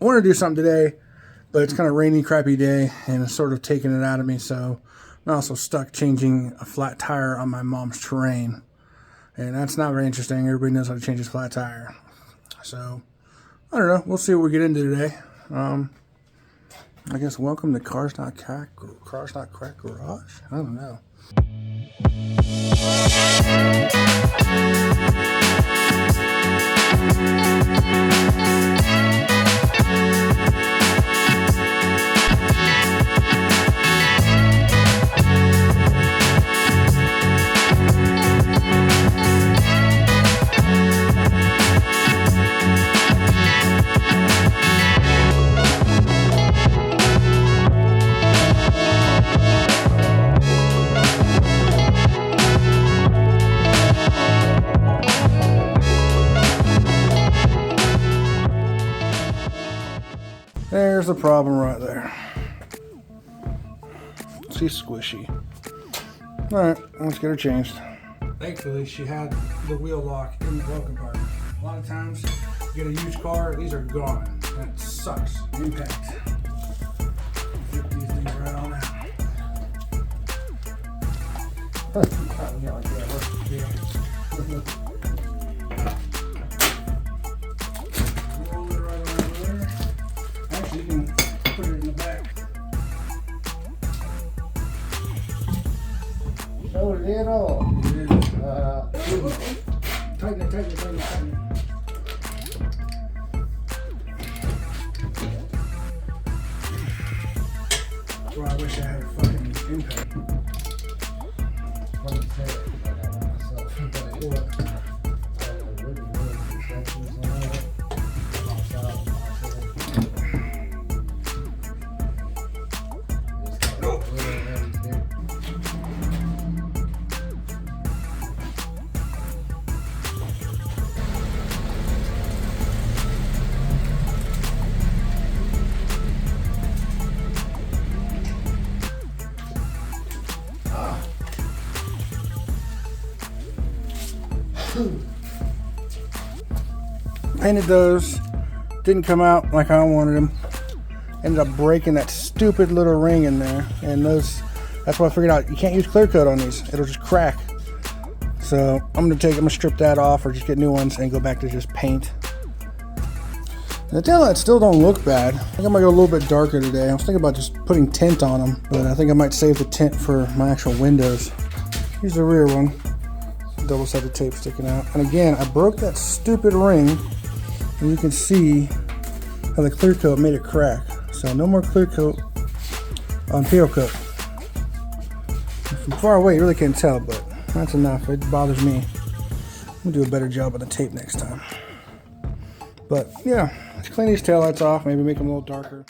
wanted to do something today, but it's kind of rainy, crappy day, and it's sort of taking it out of me. So I'm also stuck changing a flat tire on my mom's terrain, and that's not very interesting. Everybody knows how to change a flat tire. So I don't know. We'll see what we get into today. I guess welcome to Cars Not Crack Garage. I don't know. There's the problem right there. She's squishy. Alright, let's get her changed. Thankfully, she had the wheel lock in the glove compartment. A lot of times, you get a used car, these are gone. And it sucks. Impact. Flip these things right on out. Roll it right around there. Actually, you can put it in the back. So little. Tighten it. That's why I wish I had a fucking impact. What did you say? I got one myself. Painted those, didn't come out like I wanted them. Ended up breaking that stupid little ring in there, and that's why I figured out you can't use clear coat on these, it'll just crack. So I'm gonna strip that off or just get new ones and go back to just paint. The taillights still don't look bad. I think I might go a little bit darker today. I was thinking about just putting tint on them, but I think I might save the tint for my actual windows. Here's the rear one, double-sided tape sticking out. And again, I broke that stupid ring. And you can see how the clear coat made it crack. So no more clear coat on peel coat. From far away you really can't tell, but that's enough. It bothers me. I'm gonna do a better job on the tape next time. But yeah, let's clean these taillights off, maybe make them a little darker.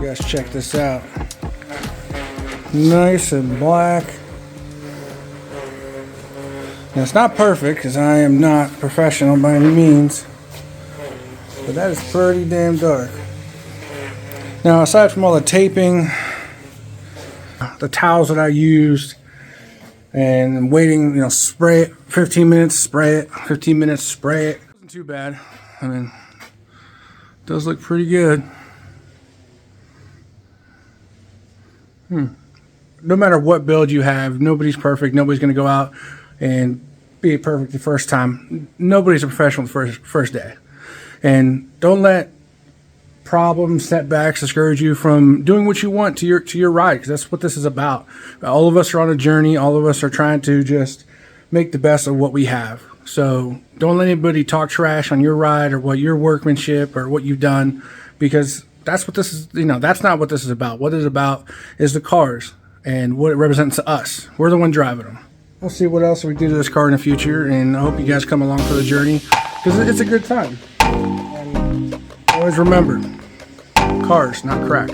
guys check this out. Nice and black. Now it's not perfect because I am not professional by any means, but that is pretty damn dark. Now aside from all the taping, the towels that I used, and waiting, you know, spray it 15 minutes, spray it 15 minutes, spray it. Wasn't too bad. I mean, it does look pretty good. No matter what build you have, nobody's perfect. Nobody's going to go out and be perfect the first time. Nobody's a professional the first day. And don't let problems, setbacks discourage you from doing what you want to your ride, because that's what this is about. All of us are on a journey. All of us are trying to just make the best of what we have. So don't let anybody talk trash on your ride or what your workmanship or what you've done, because that's what this is. You know, that's not what this is about. What it's about is the cars and what it represents to us. We're the one driving them. We'll see what else we do to this car in the future, and I hope you guys come along for the journey, because it's a good time. And always remember, cars, not crack.